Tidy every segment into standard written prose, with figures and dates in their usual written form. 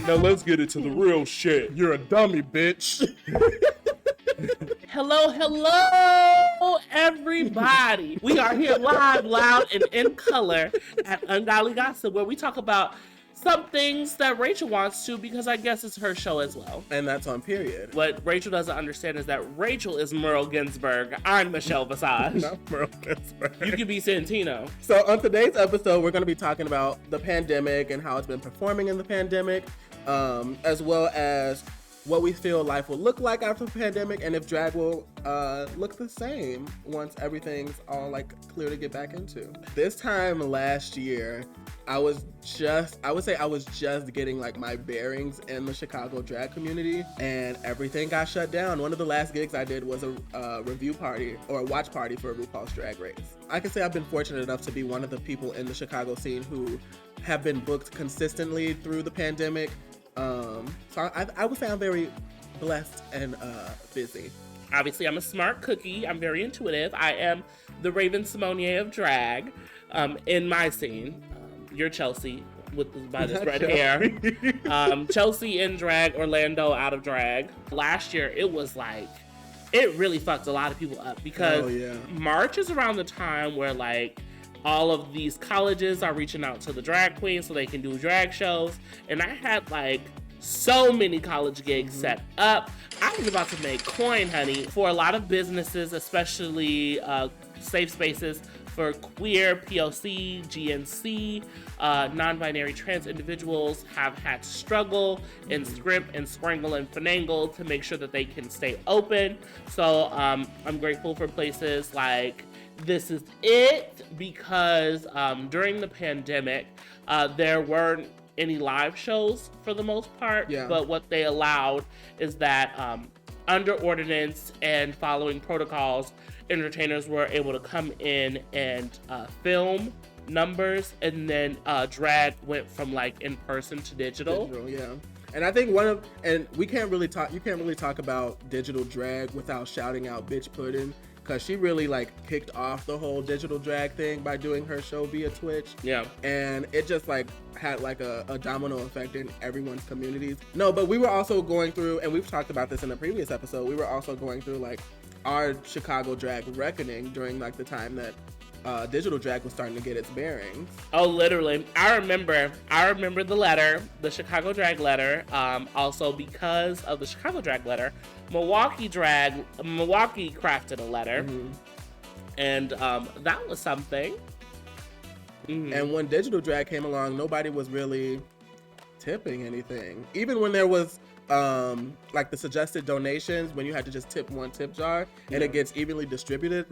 Now let's get into the real shit. You're a dummy, bitch. Hello, everybody. We are here live, loud, and in color at Ungodly Gossip, where we talk about some things that Rachel wants to, because I guess it's her show as well. And that's on period. What Rachel doesn't understand is that Rachel is Merle Ginsburg. I'm Michelle Visage. Not Merle Ginsburg. You can be Santino. So on today's episode, we're going to be talking about the pandemic and how it's been performing in the pandemic, as well as what we feel life will look like after the pandemic, and if drag will look the same once everything's all clear to get back into. This time last year, I would say I was just getting my bearings in the Chicago drag community, and everything got shut down. One of the last gigs I did was a review party or a watch party for RuPaul's Drag Race. I can say I've been fortunate enough to be one of the people in the Chicago scene who have been booked consistently through the pandemic. So I would say I'm very blessed and busy. Obviously, I'm a smart cookie. I'm very intuitive. I am the Raven Simonier of drag in my scene. You're Chelsea by this red hair. Chelsea in drag, Orlando out of drag. Last year, it was it really fucked a lot of people up because March is around the time where all of these colleges are reaching out to the drag queens so they can do drag shows. And I had so many college gigs set up. I was about to make coin, honey. For a lot of businesses, especially safe spaces for queer, POC, GNC, non-binary trans individuals have had to struggle and scrimp and scrangle and finagle to make sure that they can stay open. So I'm grateful for places like This Is It, because during the pandemic, there weren't any live shows for the most part, but what they allowed is that under ordinance and following protocols, entertainers were able to come in and film numbers, and then drag went from in-person to digital. And I think you can't really talk about digital drag without shouting out Bitch Puddin', because she really kicked off the whole digital drag thing by doing her show via Twitch. And it just had a domino effect in everyone's communities. No, but we were also going through, and we've talked about this in a previous episode, we were also going through our Chicago drag reckoning during the time that digital drag was starting to get its bearings. Oh, literally. I remember the letter, the Chicago drag letter. Also, because of the Chicago drag letter, Milwaukee crafted a letter. And that was something. And when digital drag came along, nobody was really tipping anything. Even when there was the suggested donations, when you had to just tip one tip jar and it gets evenly distributed,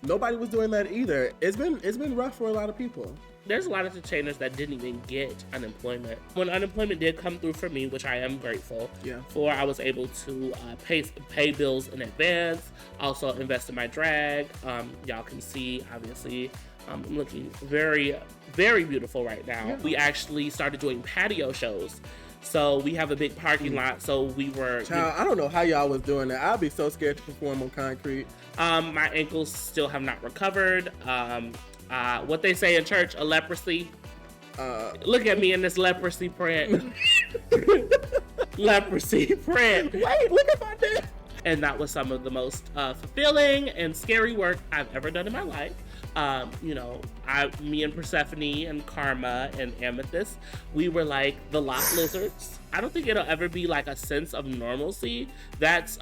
nobody was doing that either. It's been rough for a lot of people. There's a lot of entertainers that didn't even get unemployment. When unemployment did come through for me, which I am grateful for, I was able to pay bills in advance, also invest in my drag. Y'all can see, obviously, I'm looking very, very beautiful right now. We actually started doing patio shows. So we have a big parking lot, so we were... Child, I don't know how y'all was doing that. I'd be so scared to perform on concrete. My ankles still have not recovered. What they say in church, a leprosy. Look at me in this leprosy print. Leprosy print. Wait, look at my neck. And that was some of the most fulfilling and scary work I've ever done in my life. Me and Persephone and Karma and Amethyst, we were the lot lizards. I don't think it'll ever be a sense of normalcy. That's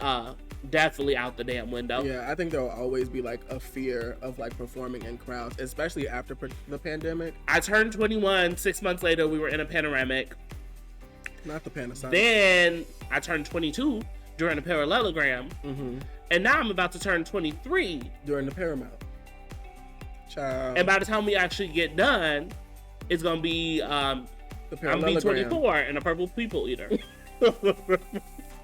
definitely out the damn window. Yeah, I think there'll always be a fear of performing in crowds, especially after the pandemic. I turned 21. 6 months later, we were in a panoramic. Not the Panasonic. Then I turned 22 during a parallelogram. And now I'm about to turn 23 during the Paramount. Child. And by the time we actually get done, it's gonna be I'm gonna be 24 and a purple people eater.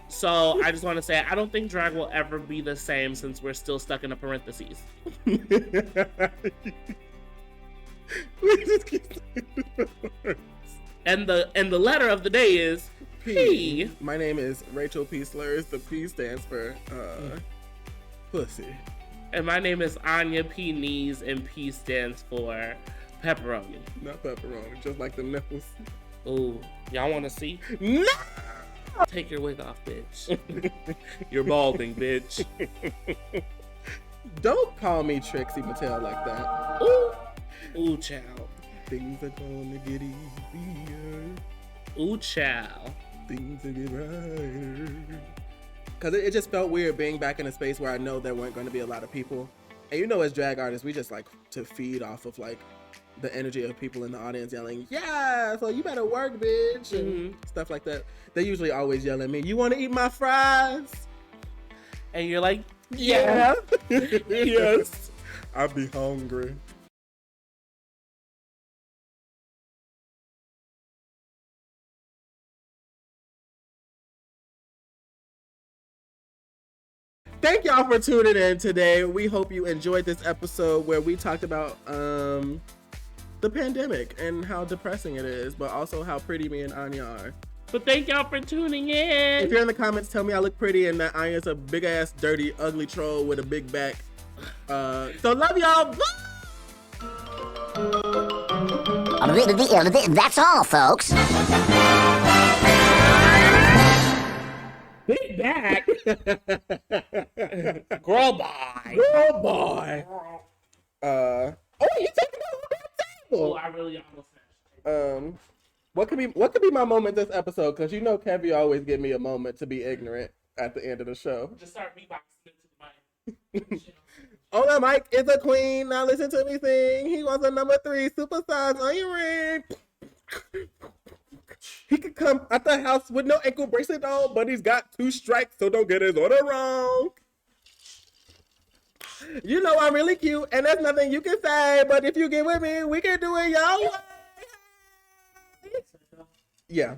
So I just want to say, I don't think drag will ever be the same since we're still stuck in the parentheses. We just keep saying the words. And the letter of the day is P. My name is Rachel P. Slurrz. The P stands for pussy. And my name is Anya P. Knees, and P stands for pepperoni. Not pepperoni, just like the nipples. Ooh, y'all want to see? No! Take your wig off, bitch. You're balding, bitch. Don't call me Trixie Mattel like that. Ooh. Ooh, child. Things are gonna get easier. Ooh, child. Things are get brighter. Because it just felt weird being back in a space where I know there weren't going to be a lot of people. And you know, as drag artists, we just like to feed off of like the energy of people in the audience yelling, yeah, so you better work, bitch, and stuff like that. They usually always yell at me, you want to eat my fries? And you're like, yeah. Yes. I'll be hungry. Thank y'all for tuning in today. We hope you enjoyed this episode where we talked about the pandemic and how depressing it is, but also how pretty me and Anya are. But thank y'all for tuning in. If you're in the comments, tell me I look pretty and that Anya's a big ass, dirty, ugly troll with a big back. So love y'all. Bye! That's all, folks. Big back. Girl, bye. Girl, boy. Oh, you taking over the table. Oh, I really almost finished. What could be my moment this episode? Because you know Kevy always give me a moment to be ignorant at the end of the show. Just start beatboxing into the mic. Oh, that Mike is a queen. Now listen to me sing. He wants a number 3 superstars on your ring. He could come at the house with no ankle bracelet on, but he's got 2 strikes, so don't get his order wrong. You know I'm really cute, and there's nothing you can say, but if you get with me, we can do it your way. Yeah.